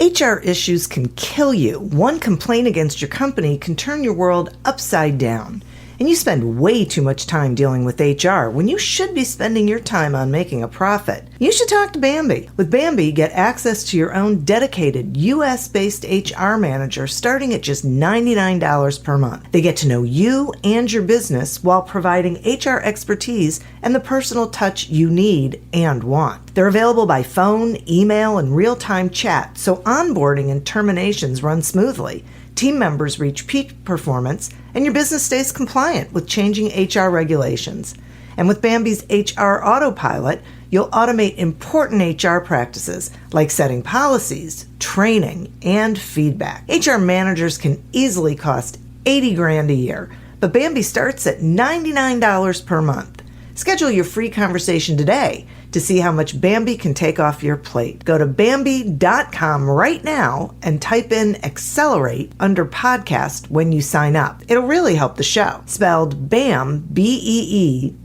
HR issues can kill you. One complaint against your company can turn your world upside down. And you spend way too much time dealing with HR when you should be spending your time on making a profit. You should talk to Bambi. With Bambi, get access to your own dedicated US-based HR manager starting at just $99 per month. They get to know you and your business while providing HR expertise and the personal touch you need and want. They're available by phone, email, and real-time chat, so onboarding and terminations run smoothly. Team members reach peak performance, and your business stays compliant with changing HR regulations. And with Bambi's HR Autopilot, you'll automate important HR practices like setting policies, training, and feedback. HR managers can easily cost $80,000 a year, but Bambi starts at $99 per month. Schedule your free conversation today to see how much Bambi can take off your plate. Go to Bambi.com right now and type in Accelerate under podcast when you sign up. It'll really help the show. Spelled BAM, BEE.com.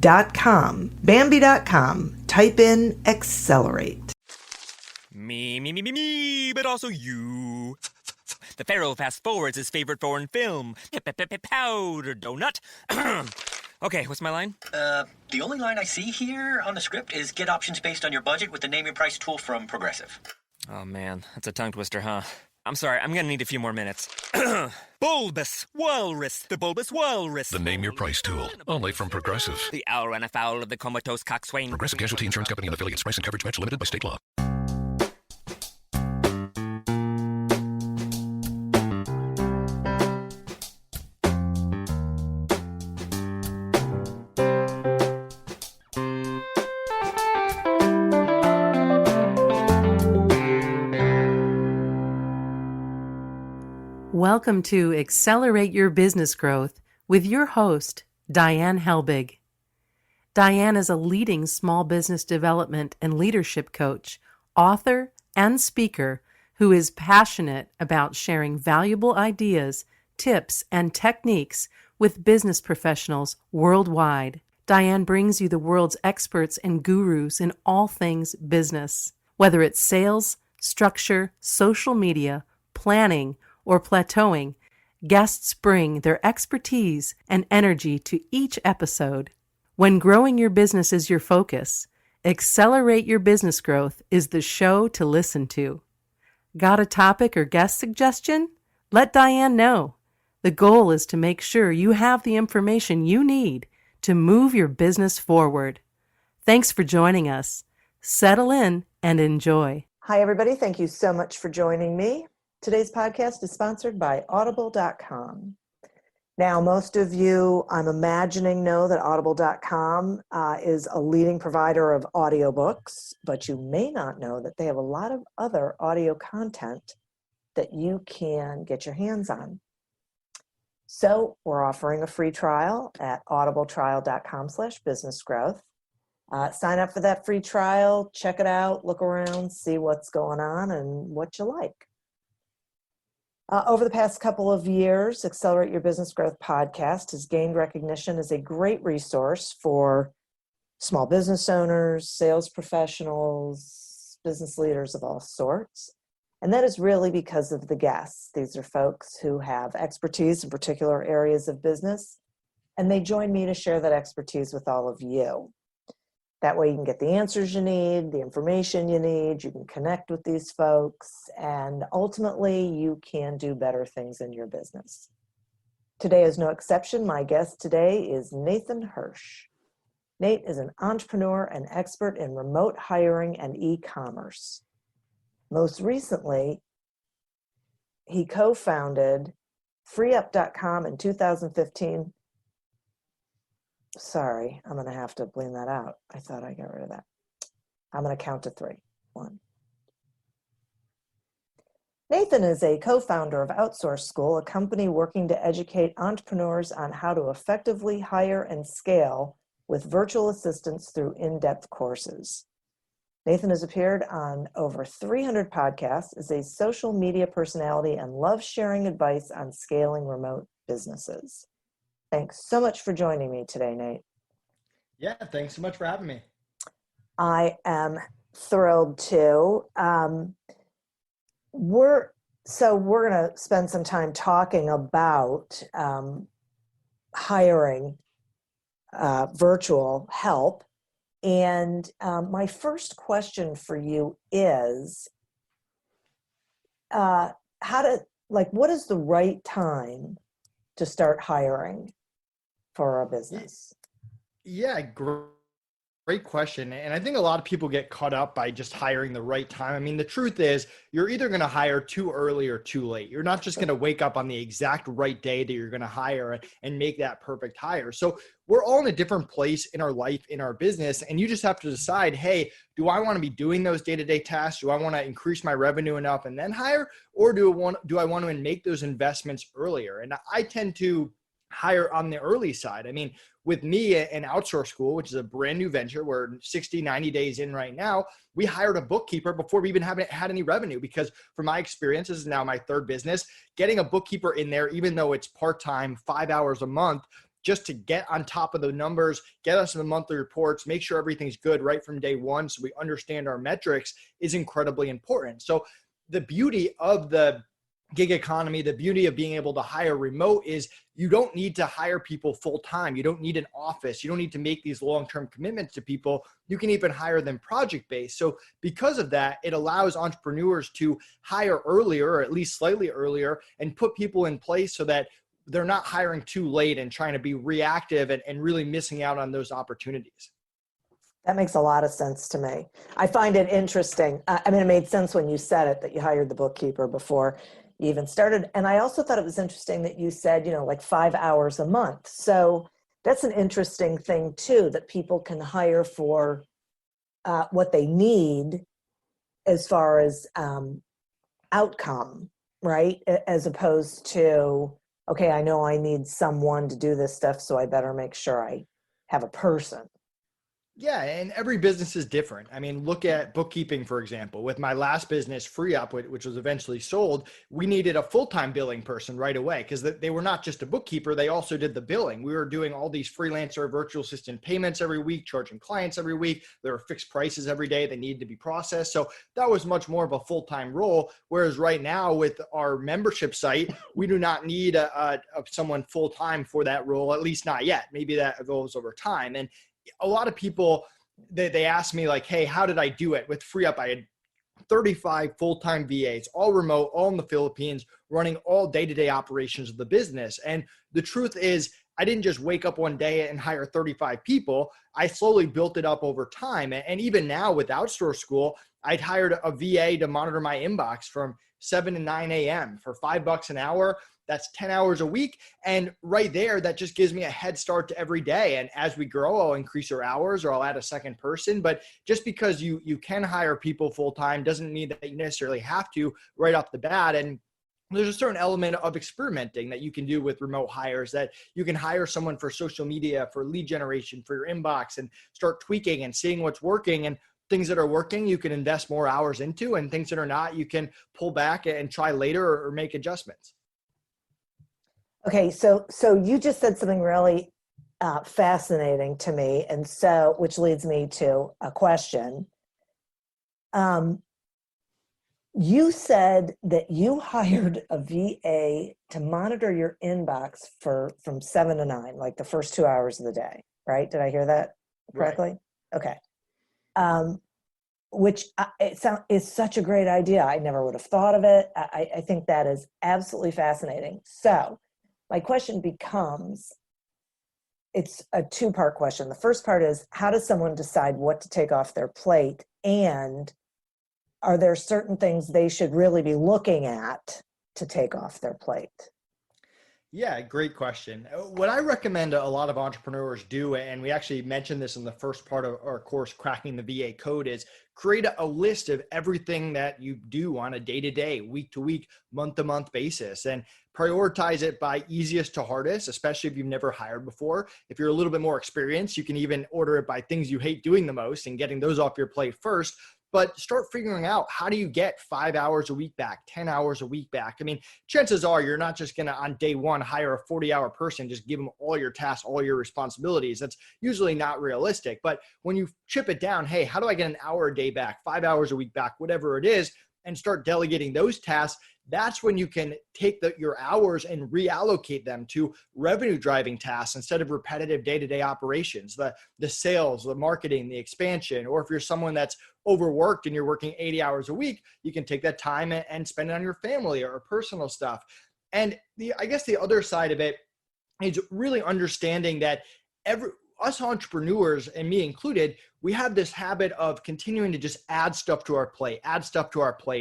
Bambi.com. Type in Accelerate. Me, but also you. The Pharaoh fast forwards his favorite foreign film, Powder Donut. Okay, what's my line? The only line I see here on the script is get options based on your budget with the Name Your Price tool from Progressive. Oh man, that's a tongue twister, huh? I'm sorry, I'm gonna need a few more minutes. Bulbous Walrus, the Bulbous Walrus. The Name Your Price tool, only from Progressive. The owl ran afoul of the comatose coxswain. Progressive Casualty Insurance Company and affiliates. Price and coverage match limited by state law. Welcome to Accelerate Your Business Growth with your host, Diane Helbig. Diane is a leading small business development and leadership coach, author, and speaker who is passionate about sharing valuable ideas, tips, and techniques with business professionals worldwide. Diane brings you the world's experts and gurus in all things business, whether it's sales, structure, social media, planning, or plateauing. Guests bring their expertise and energy to each episode. When growing your business is your focus, Accelerate Your Business Growth is the show to listen to. Got a topic or guest suggestion? Let Diane know. The goal is to make sure you have the information you need to move your business forward. Thanks for joining us. Settle in and enjoy. Hi, everybody. Thank you so much for joining me. Today's podcast is sponsored by Audible.com. Now, most of you, I'm imagining, know that Audible.com is a leading provider of audiobooks, but you may not know that they have a lot of other audio content that you can get your hands on. So we're offering a free trial at audibletrial.com/businessgrowth. Sign up for that free trial, check it out, look around, see what's going on and what you like. Over the past couple of years, Accelerate Your Business Growth podcast has gained recognition as a great resource for small business owners, sales professionals, business leaders of all sorts. And that is really because of the guests. These are folks who have expertise in particular areas of business, and they join me to share that expertise with all of you. That way you can get the answers you need, the information you need, you can connect with these folks, and ultimately you can do better things in your business. Today is no exception. My guest today is Nathan Hirsch. Nate is an entrepreneur and expert in remote hiring and e-commerce. Most recently, he co-founded FreeUp.com in 2015. Sorry, I'm going to have to blame that out. I thought I got rid of that. I'm going to count to 3. 1. Nathan is a co-founder of Outsource School, a company working to educate entrepreneurs on how to effectively hire and scale with virtual assistants through in-depth courses. Nathan has appeared on over 300 podcasts as a social media personality and loves sharing advice on scaling remote businesses. Thanks so much for joining me today, Nate. Yeah, thanks so much for having me. I am thrilled to. we're we're going to spend some time talking about hiring virtual help. And my first question for you is how to, like, what is the right time to start hiring for a business? Yeah, great question. And I think a lot of people get caught up by just hiring the right time. I mean, the truth is you're either going to hire too early or too late. You're not just going to wake up on the exact right day that you're going to hire and make that perfect hire. So we're all in a different place in our life, in our business. And you just have to decide, hey, do I want to be doing those day-to-day tasks? Do I want to increase my revenue enough and then hire? Or do I want to make those investments earlier? And I tend to hire on the early side. I mean, with me and Outsource School, which is a brand new venture, we're 60, 90 days in right now, we hired a bookkeeper before we even haven't had any revenue, because from my experience, this is now my third business, getting a bookkeeper in there, even though it's part-time, 5 hours a month, just to get on top of the numbers, get us the monthly reports, make sure everything's good right from day one so we understand our metrics, is incredibly important. So the beauty of the gig economy, the beauty of being able to hire remote is you don't need to hire people full time. You don't need an office. You don't need to make these long-term commitments to people. You can even hire them project-based. So because of that, it allows entrepreneurs to hire earlier, or at least slightly earlier, and put people in place so that they're not hiring too late and trying to be reactive and really missing out on those opportunities. That makes a lot of sense to me. I find it interesting. I mean, it made sense when you said it, that you hired the bookkeeper before you even started. And I also thought it was interesting that you said, like 5 hours a month. So that's an interesting thing too, that people can hire for what they need as far as outcome, right? As opposed to, okay, I know I need someone to do this stuff, so I better make sure I have a person. Yeah, and every business is different. I mean, look at bookkeeping, for example. With my last business, FreeUp, which was eventually sold, we needed a full-time billing person right away, because they were not just a bookkeeper, they also did the billing. We were doing all these freelancer virtual assistant payments every week, charging clients every week. There were fixed prices every day. They needed to be processed. So that was much more of a full-time role. Whereas right now with our membership site, we do not need someone full-time for that role, at least not yet. Maybe that evolves over time. And a lot of people, they ask me like, hey, how did I do it? With FreeUp, I had 35 full-time VAs, all remote, all in the Philippines, running all day-to-day operations of the business. And the truth is, I didn't just wake up one day and hire 35 people. I slowly built it up over time. And even now with Outsource School, I'd hired a VA to monitor my inbox from 7 to 9 a.m. for $5 an hour. That's 10 hours a week. And right there, that just gives me a head start to every day. And as we grow, I'll increase our hours or I'll add a second person. But just because you can hire people full-time doesn't mean that you necessarily have to right off the bat. And there's a certain element of experimenting that you can do with remote hires, that you can hire someone for social media, for lead generation, for your inbox, and start tweaking and seeing what's working. And things that are working, you can invest more hours into, and things that are not, you can pull back and try later or make adjustments. Okay, so you just said something really fascinating to me, and so which leads me to a question. You said that you hired a VA to monitor your inbox from 7 to 9, like the first 2 hours of the day, right? Did I hear that correctly? Right. Okay. Which is such a great idea. I never would have thought of it. I think that is absolutely fascinating. So my question becomes, it's a two-part question. The first part is, how does someone decide what to take off their plate? And are there certain things they should really be looking at to take off their plate? Yeah, great question. What I recommend a lot of entrepreneurs do, and we actually mentioned this in the first part of our course, Cracking the VA Code, is create a list of everything that you do on a day-to-day, week-to-week, month-to-month basis, and prioritize it by easiest to hardest, especially if you've never hired before. If you're a little bit more experienced, you can even order it by things you hate doing the most and getting those off your plate first. But start figuring out, how do you get 5 hours a week back, 10 hours a week back? I mean, chances are you're not just going to on day one hire a 40-hour person, just give them all your tasks, all your responsibilities. That's usually not realistic. But when you chip it down, hey, how do I get an hour a day back, 5 hours a week back, whatever it is, and start delegating those tasks, that's when you can take your hours and reallocate them to revenue driving tasks instead of repetitive day-to-day operations, the sales, the marketing, the expansion. Or if you're someone that's overworked and you're working 80 hours a week, you can take that time and spend it on your family or personal stuff. And I guess the other side of it is really understanding that us entrepreneurs, and me included, we have this habit of continuing to just add stuff to our plate.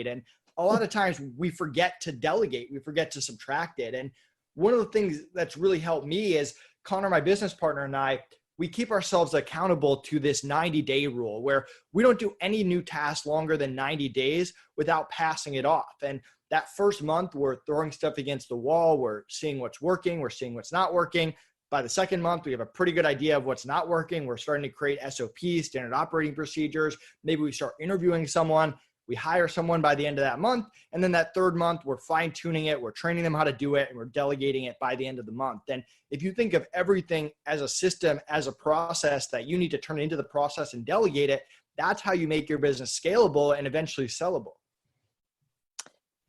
And a lot of times we forget to delegate, we forget to subtract it. And one of the things that's really helped me is Connor, my business partner, and I, we keep ourselves accountable to this 90-day rule where we don't do any new task longer than 90 days without passing it off. And that first month, we're throwing stuff against the wall. We're seeing what's working. We're seeing what's not working. By the second month, we have a pretty good idea of what's not working. We're starting to create SOPs, standard operating procedures. Maybe we start interviewing someone. We hire someone by the end of that month. And then that third month, we're fine tuning it. We're training them how to do it, and we're delegating it by the end of the month. And if you think of everything as a system, as a process that you need to turn into the process and delegate it, that's how you make your business scalable and eventually sellable.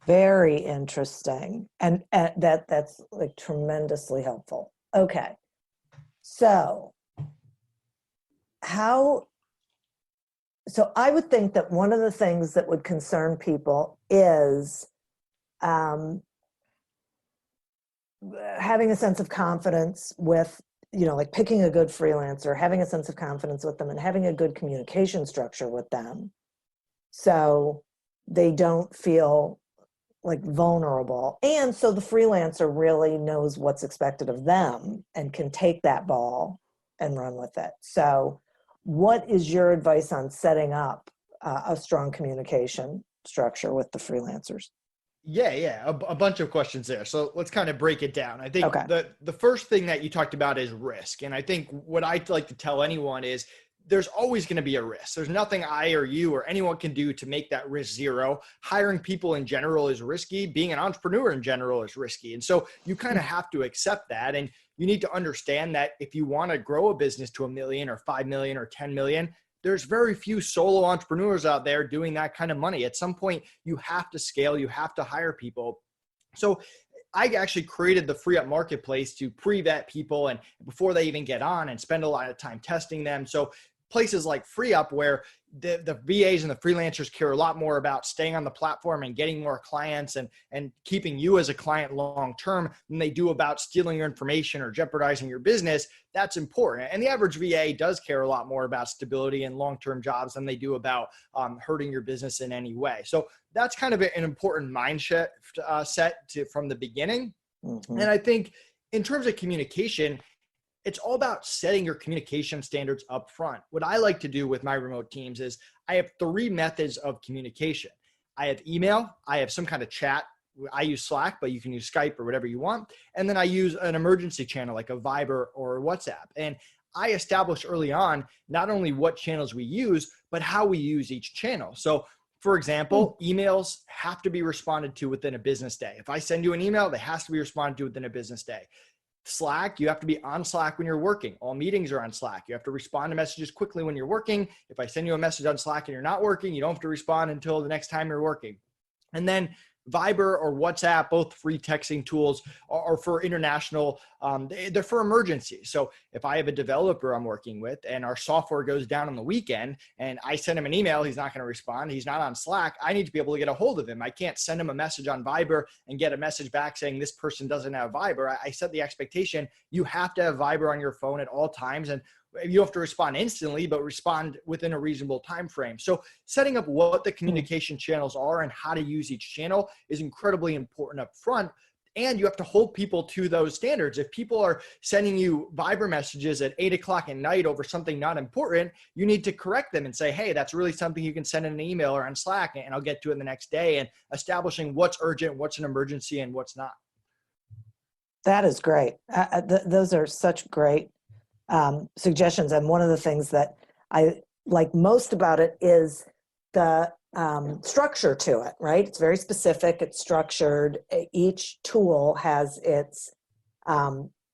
Very interesting. And that's like tremendously helpful. Okay. So I would think that one of the things that would concern people is having a sense of confidence with, like picking a good freelancer, having a sense of confidence with them and having a good communication structure with them. So they don't feel like vulnerable. And so the freelancer really knows what's expected of them and can take that ball and run with it. So what is your advice on setting up a strong communication structure with the freelancers? Yeah. A bunch of questions there. So let's kind of break it down. I think the first thing that you talked about is risk. And I think what I'd like to tell anyone is there's always going to be a risk. There's nothing I or you or anyone can do to make that risk zero. Hiring people in general is risky. Being an entrepreneur in general is risky. And so you kind of have to accept that. And you need to understand that if you want to grow a business to $1 million or 5 million or 10 million, there's very few solo entrepreneurs out there doing that kind of money. At some point, you have to scale, you have to hire people. So I actually created the Free Up Marketplace to pre-vet people and before they even get on and spend a lot of time testing them. So places like Free Up, where the VAs and the freelancers care a lot more about staying on the platform and getting more clients and keeping you as a client long-term than they do about stealing your information or jeopardizing your business. That's important. And the average VA does care a lot more about stability and long-term jobs than they do about hurting your business in any way. So that's kind of an important mindset set from the beginning. Mm-hmm. And I think in terms of communication, it's all about setting your communication standards up front. What I like to do with my remote teams is I have 3 methods of communication. I have email, I have some kind of chat. I use Slack, but you can use Skype or whatever you want. And then I use an emergency channel like a Viber or WhatsApp. And I establish early on not only what channels we use, but how we use each channel. So for example, emails have to be responded to within a business day. If I send you an email, they has to be responded to within a business day. Slack, you have to be on Slack when you're working. All meetings are on Slack. You have to respond to messages quickly when you're working. If I send you a message on Slack and you're not working, you don't have to respond until the next time you're working. And then Viber or WhatsApp, both free texting tools, are for international, they're for emergencies. So if I have a developer I'm working with and our software goes down on the weekend and I send him an email, he's not going to respond. He's not on Slack. I need to be able to get a hold of him. I can't send him a message on Viber and get a message back saying this person doesn't have Viber. I set the expectation. You have to have Viber on your phone at all times. And you have to respond instantly, but respond within a reasonable time frame. So setting up what the communication channels are and how to use each channel is incredibly important up front. And you have to hold people to those standards. If people are sending you Viber messages at 8:00 at night over something not important, you need to correct them and say, hey, that's really something you can send in an email or on Slack and I'll get to it the next day, and establishing what's urgent, what's an emergency, and what's not. That is great. Those are such great suggestions. And one of the things that I like most about it is the structure to it, right? It's very specific. It's structured. Each tool has its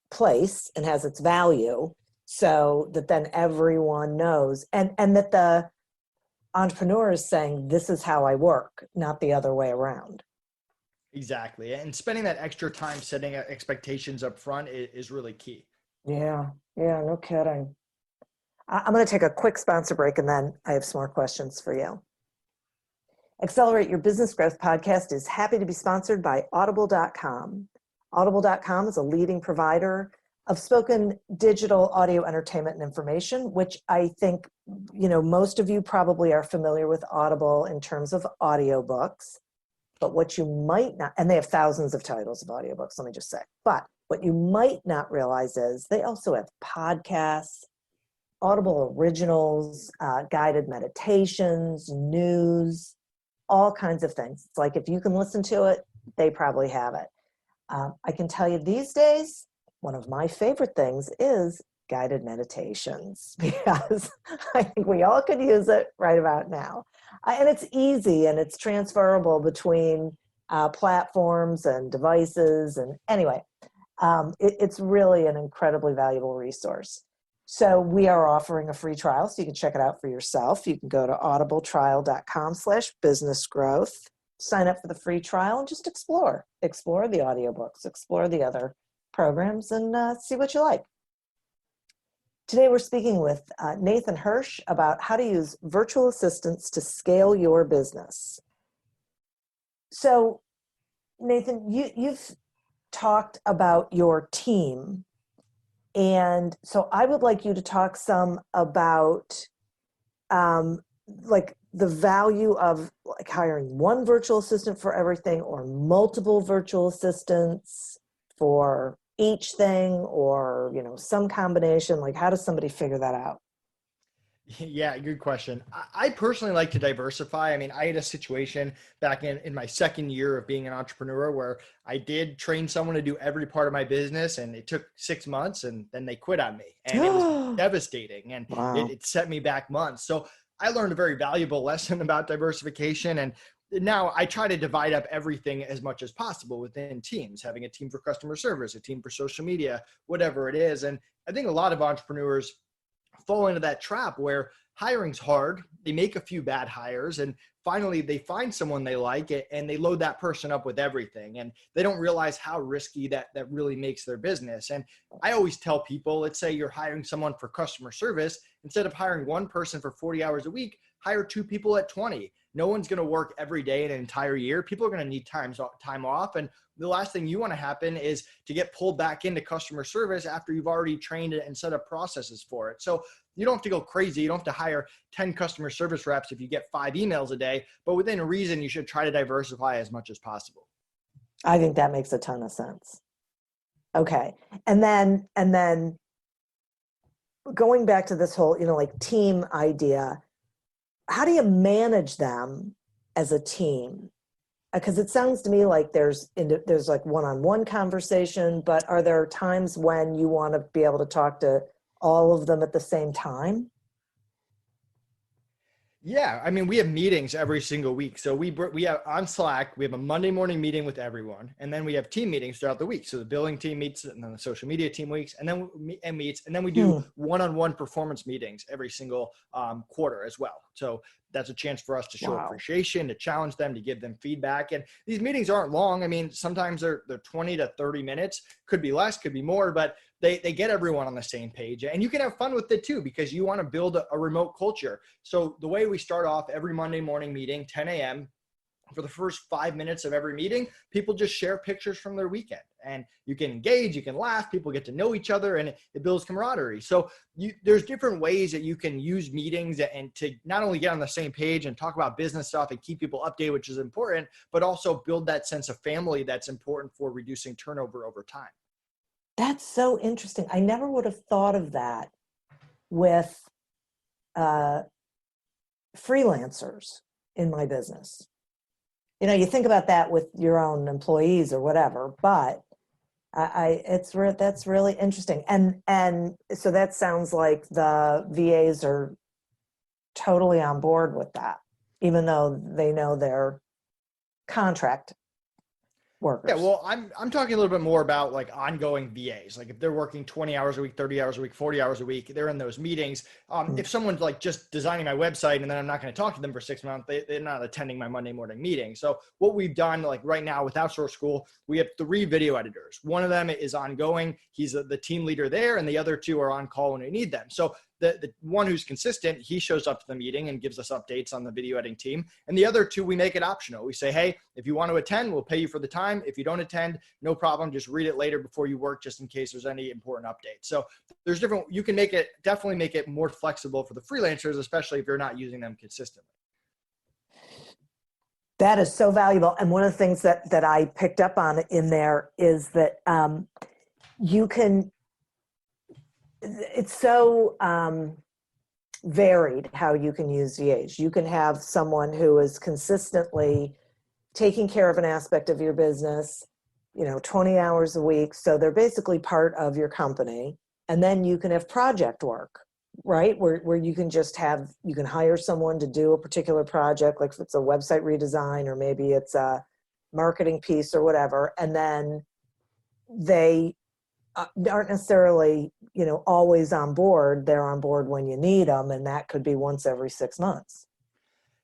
place and has its value, so that then everyone knows, and that entrepreneurs saying, this is how I work, not the other way around. Exactly. And spending that extra time setting expectations up front is really key. Yeah, no kidding. I'm going to take a quick sponsor break and then I have some more questions for you. Accelerate Your Business Growth podcast is happy to be sponsored by Audible.com. Audible.com is a leading provider of spoken digital audio entertainment and information, which I think, most of you probably are familiar with Audible in terms of audiobooks. But what you might not, and they have thousands of titles of audiobooks, let me just say, but what you might not realize is they also have podcasts, Audible originals, guided meditations, news, all kinds of things. It's like if you can listen to it, they probably have it. I can tell you these days, one of my favorite things is guided meditations because I think we all could use it right about now. And it's easy and it's transferable between platforms and devices. And anyway, it's really an incredibly valuable resource. So we are offering a free trial, so you can check it out for yourself. You can go to audibletrial.com/businessgrowth, sign up for the free trial and just explore the audiobooks, explore the other programs and see what you like. Today we're speaking with Nathan Hirsch about how to use virtual assistants to scale your business. So Nathan, you've talked about your team. And so I would like you to talk some about like the value of like hiring one virtual assistant for everything or multiple virtual assistants for each thing or, some combination. Like how does somebody figure that out? Yeah, good question. I personally like to diversify. I mean, I had a situation back in my second year of being an entrepreneur where I did train someone to do every part of my business and it took 6 months and then they quit on me and it was devastating and Wow. it set me back months. So I learned a very valuable lesson about diversification. And now I try to divide up everything as much as possible within teams, having a team for customer service, a team for social media, whatever it is. And I think a lot of entrepreneurs fall into that trap where hiring's hard. They make a few bad hires and finally they find someone they like and they load that person up with everything. And they don't realize how risky that really makes their business. And I always tell people, let's say you're hiring someone for customer service, instead of hiring one person for 40 hours a week, hire 2 people at 20. No one's going to work every day in an entire year. People are going to need time off. And the last thing you want to happen is to get pulled back into customer service after you've already trained it and set up processes for it. So you don't have to go crazy. You don't have to hire 10 customer service reps if you get 5 emails a day, but within reason, you should try to diversify as much as possible. I think that makes a ton of sense. Okay. And then going back to this whole, like team idea, how do you manage them as a team? Because it sounds to me like there's like one-on-one conversation, but are there times when you want to be able to talk to all of them at the same time? Yeah, I mean, we have meetings every single week. So we have on Slack, we have a Monday morning meeting with everyone, and then we have team meetings throughout the week. So the billing team meets, and then the social media team meets, and then we do one-on-one performance meetings every single quarter as well. So that's a chance for us to show appreciation, to challenge them, to give them feedback. And these meetings aren't long. I mean, sometimes they're 20 to 30 minutes, could be less, could be more, but they get everyone on the same page. And you can have fun with it too, because you want to build a remote culture. So the way we start off every Monday morning meeting, 10 a.m., for the first 5 minutes of every meeting, people just share pictures from their weekend. And you can engage, you can laugh, people get to know each other, and it builds camaraderie. So there's different ways that you can use meetings and to not only get on the same page and talk about business stuff and keep people updated, which is important, but also build that sense of family that's important for reducing turnover over time. That's so interesting. I never would have thought of that with freelancers in my business. You think about that with your own employees or whatever, but that's really interesting. And so that sounds like the VAs are totally on board with that, even though they know their contract workers? Yeah, well, I'm talking a little bit more about like ongoing VAs. Like if they're working 20 hours a week, 30 hours a week, 40 hours a week, they're in those meetings. If someone's like just designing my website and then I'm not going to talk to them for 6 months, they're not attending my Monday morning meeting. So what we've done, like right now with Outsource School, we have 3 video editors. One of them is ongoing. He's the team leader there, and the other 2 are on call when we need them. So the one who's consistent, he shows up to the meeting and gives us updates on the video editing team. And the other 2, we make it optional. We say, hey, if you want to attend, we'll pay you for the time. If you don't attend, no problem. Just read it later before you work, just in case there's any important updates. So there's different, you can definitely make it more flexible for the freelancers, especially if you're not using them consistently. That is so valuable. And one of the things that I picked up on in there is that you can, it's so varied how you can use VAs. You can have someone who is consistently taking care of an aspect of your business, 20 hours a week. So they're basically part of your company. And then you can have project work, right? Where you can you can hire someone to do a particular project, like if it's a website redesign, or maybe it's a marketing piece or whatever. And then they aren't necessarily, always on board. They're on board when you need them. And that could be once every 6 months.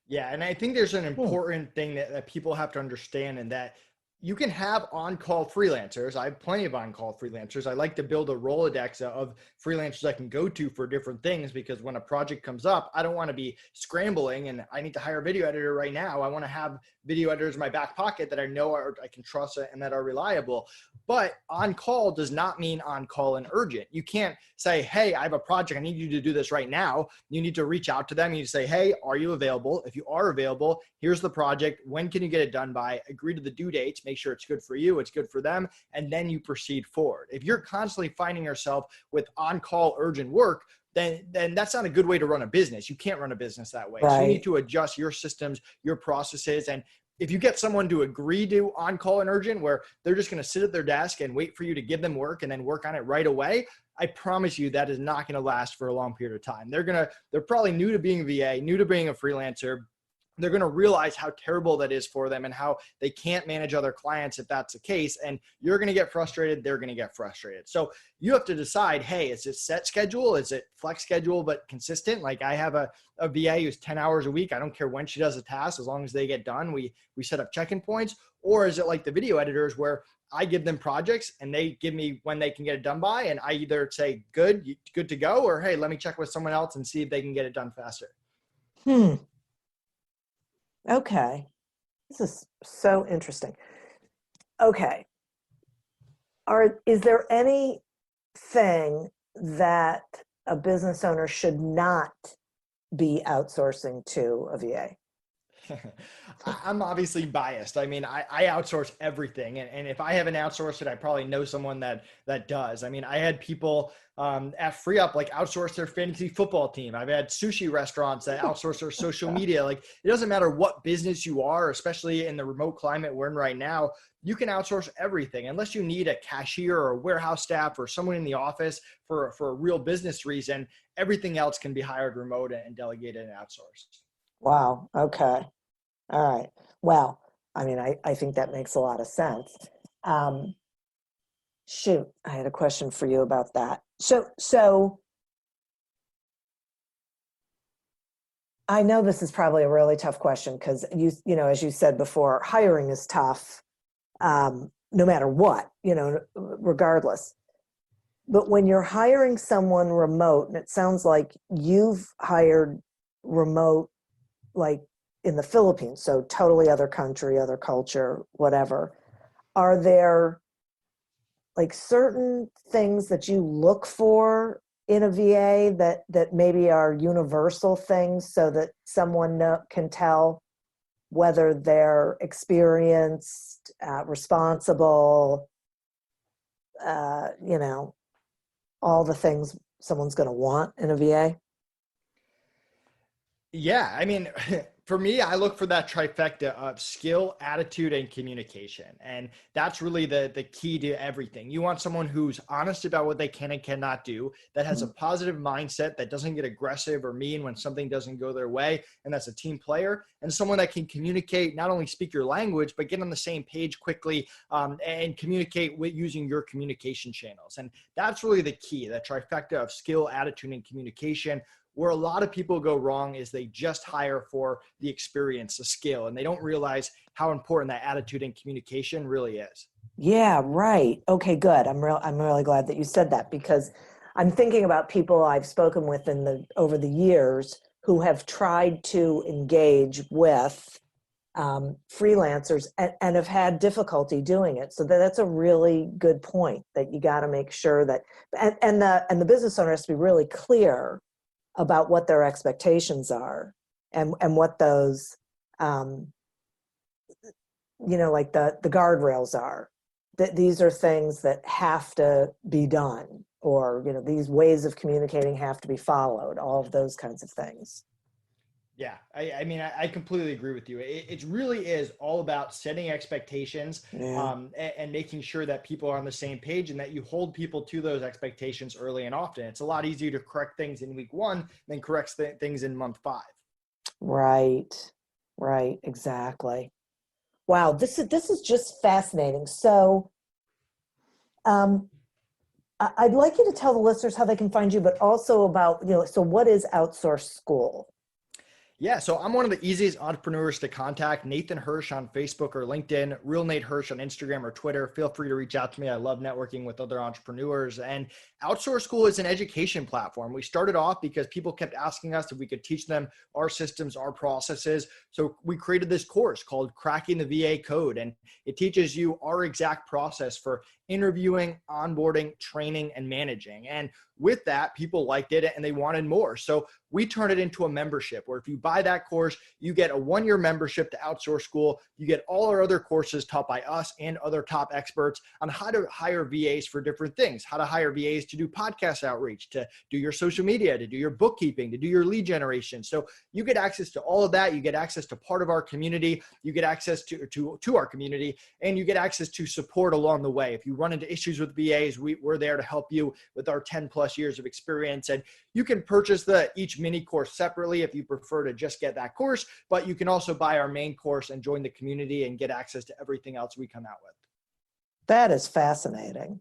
Yeah. And I think there's an important thing that people have to understand, and that you can have on-call freelancers. I have plenty of on-call freelancers. I like to build a Rolodex of freelancers I can go to for different things, because when a project comes up, I don't want to be scrambling and I need to hire a video editor right now. I want to have video editors in my back pocket that I know I can trust and that are reliable. But on-call does not mean on-call and urgent. You can't say, hey, I have a project, I need you to do this right now. You need to reach out to them. You say, hey, are you available? If you are available, here's the project. When can you get it done by? Agree to the due dates. Make sure it's good for you, it's good for them, and then you proceed forward. If you're constantly finding yourself with on-call urgent work, then that's not a good way to run a business. You can't run a business that way. Right. So you need to adjust your systems, your processes. And if you get someone to agree to on-call and urgent, where they're just going to sit at their desk and wait for you to give them work and then work on it right away, I promise you that is not going to last for a long period of time. They're probably new to being a VA, new to being a freelancer. They're going to realize how terrible that is for them and how they can't manage other clients if that's the case. And you're going to get frustrated. They're going to get frustrated. So you have to decide, hey, is it set schedule? Is it flex schedule, but consistent? Like I have a VA who's 10 hours a week. I don't care when she does a task, as long as they get done, we set up check-in points. Or is it like the video editors, where I give them projects and they give me when they can get it done by, and I either say, good to go, or hey, let me check with someone else and see if they can get it done faster. Okay. This is so interesting. Okay. Is there anything that a business owner should not be outsourcing to a VA? I'm obviously biased. I mean, I outsource everything. And if I haven't outsourced it, I probably know someone that does. I mean, I had people at FreeUp like outsource their fantasy football team. I've had sushi restaurants that outsource their social media. Like, it doesn't matter what business you are, especially in the remote climate we're in right now, you can outsource everything unless you need a cashier or a warehouse staff or someone in the office for a real business reason. Everything else can be hired remote and delegated and outsourced. Wow. Okay. All right. Well, I mean, I think that makes a lot of sense. Shoot, I had a question for you about that. So I know this is probably a really tough question, because you know, as you said before, hiring is tough, no matter what, regardless. But when you're hiring someone remote, and it sounds like you've hired remote, like in the Philippines, so totally other country, other culture, whatever. Are there like certain things that you look for in a VA that maybe are universal things, so that someone can tell whether they're experienced, responsible, all the things someone's going to want in a VA? Yeah, I mean, For me, I look for that trifecta of skill, attitude, and communication. And that's really the key to everything. You want someone who's honest about what they can and cannot do, that has a positive mindset, that doesn't get aggressive or mean when something doesn't go their way, and that's a team player, and someone that can communicate, not only speak your language, but get on the same page quickly and communicate with using your communication channels. And that's really the key, that trifecta of skill, attitude, and communication. Where a lot of people go wrong is they just hire for the experience, the skill, and they don't realize how important that attitude and communication really is. Yeah, right. Okay, good. I'm really glad that you said that, because I'm thinking about people I've spoken with over the years who have tried to engage with freelancers and have had difficulty doing it. So that's a really good point, that you got to make sure that, and the business owner has to be really clear about what their expectations are and what those, like the guardrails are. That these are things that have to be done, or, these ways of communicating have to be followed, all of those kinds of things. Yeah, I mean, I completely agree with you. It really is all about setting expectations and making sure that people are on the same page, and that you hold people to those expectations early and often. It's a lot easier to correct things in week 1 than correct things in month 5. Right, exactly. Wow, this is just fascinating. So I'd like you to tell the listeners how they can find you, but also about, so what is Outsource School? Yeah, so I'm one of the easiest entrepreneurs to contact. Nathan Hirsch on Facebook or LinkedIn, Real Nate Hirsch on Instagram or Twitter. Feel free to reach out to me. I love networking with other entrepreneurs. And Outsource School is an education platform. We started off because people kept asking us if we could teach them our systems, our processes. So we created this course called Cracking the VA Code, and it teaches you our exact process for interviewing, onboarding, training, and managing. And with that, people liked it and they wanted more. So we turned it into a membership, where if you buy that course, you get a 1-year membership to Outsource School. You get all our other courses taught by us and other top experts on how to hire VAs for different things, how to hire VAs to do podcast outreach, to do your social media, to do your bookkeeping, to do your lead generation. So you get access to all of that. You get access to part of our community. You get access to our community, and you get access to support along the way. If you run into issues with VAs, we're there to help you with our 10 plus years of experience. And you can purchase each mini course separately if you prefer to just get that course, but you can also buy our main course and join the community and get access to everything else we come out with. That is fascinating.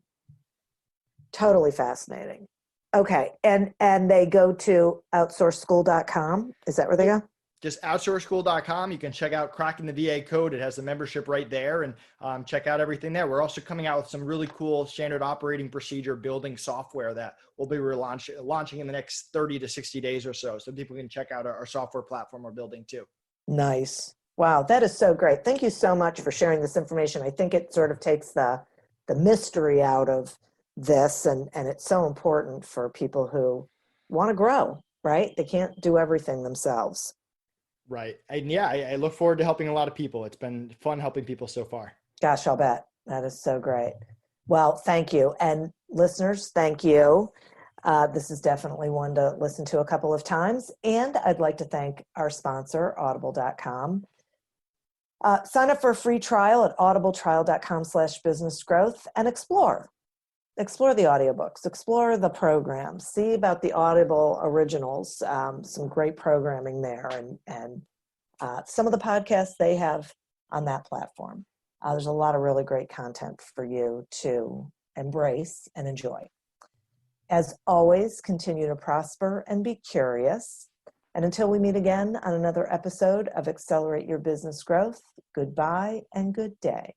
Totally fascinating. Okay. And they go to outsourceschool.com. Is that where they go? Just outsourceschool.com. You can check out Cracking the VA Code. It has the membership right there, and check out everything there. We're also coming out with some really cool standard operating procedure building software that we'll be launching in the next 30 to 60 days or so. So people can check out our software platform we're building too. Nice. Wow. That is so great. Thank you so much for sharing this information. I think it sort of takes the mystery out of this, and it's so important for people who want to grow, right? They can't do everything themselves. Right. And yeah, I look forward to helping a lot of people. It's been fun helping people so far. Gosh, I'll bet. That is so great. Well, thank you. And listeners, thank you. This is definitely one to listen to a couple of times. And I'd like to thank our sponsor, audible.com. Sign up for a free trial at audibletrial.com/businessgrowth and explore the audiobooks, explore the programs, see about the Audible originals, some great programming there, and some of the podcasts they have on that platform. There's a lot of really great content for you to embrace and enjoy. As always, continue to prosper and be curious. And until we meet again on another episode of Accelerate Your Business Growth, goodbye and good day.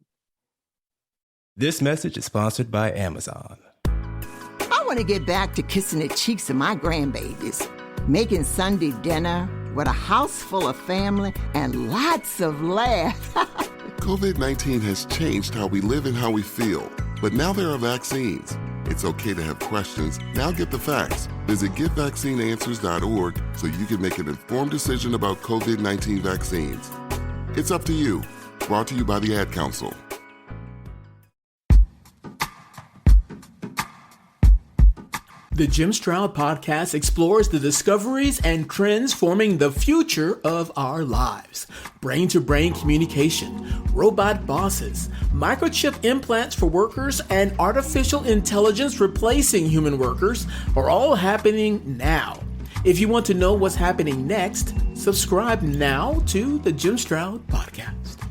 This message is sponsored by Amazon. I want to get back to kissing the cheeks of my grandbabies, making Sunday dinner with a house full of family and lots of laughs. COVID-19 has changed how we live and how we feel, but now there are vaccines. It's okay to have questions. Now get the facts. Visit getvaccineanswers.org so you can make an informed decision about COVID-19 vaccines. It's up to you. Brought to you by the Ad Council. The Jim Stroud Podcast explores the discoveries and trends forming the future of our lives. Brain-to-brain communication, robot bosses, microchip implants for workers, and artificial intelligence replacing human workers are all happening now. If you want to know what's happening next, subscribe now to the Jim Stroud Podcast.